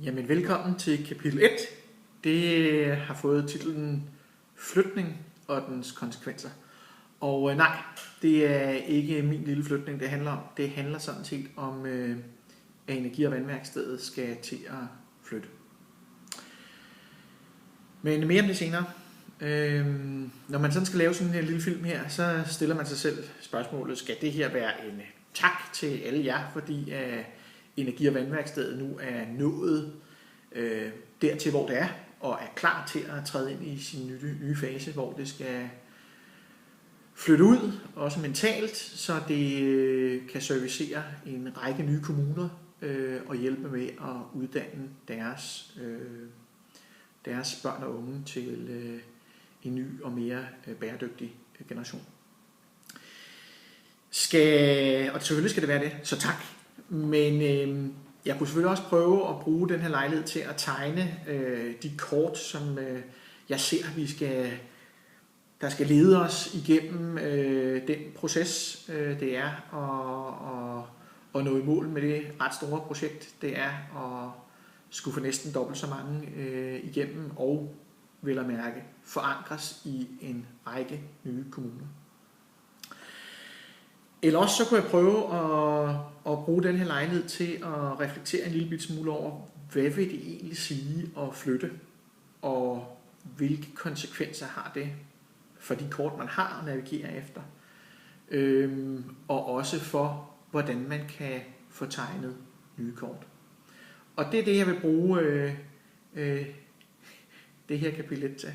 Jamen, velkommen til kapitel 1. Det har fået titlen Flytning og dens konsekvenser. Og nej, det er ikke min lille flytning, det handler om. Det handler sådan set om, at Energi- og Vandværkstedet skal til at flytte. Men mere om det senere. Når man sådan skal lave sådan en lille film her, så stiller man sig selv spørgsmålet, skal det her være en tak til alle jer, fordi Energi- og Vandværkstedet nu er nået dertil, hvor det er, og er klar til at træde ind i sin nye fase, hvor det skal flytte ud, også mentalt, så det kan servicere en række nye kommuner og hjælpe med at uddanne deres børn og unge til en ny og mere bæredygtig generation. Og selvfølgelig skal det være det, så tak. Men jeg kunne selvfølgelig også prøve at bruge den her lejlighed til at tegne de kort, som jeg ser, der skal lede os igennem den proces, det er at nå i mål med det ret store projekt, det er at skulle få næsten dobbelt så mange igennem og vel at mærke forankres i en række nye kommuner. Eller også så kunne jeg prøve at bruge den her lejlighed til at reflektere en lille smule over, hvad vil det egentlig sige at flytte, og hvilke konsekvenser har det for de kort, man har at navigere efter, og også for, hvordan man kan få tegnet nye kort. Og det er det, jeg vil bruge det her kapitel til.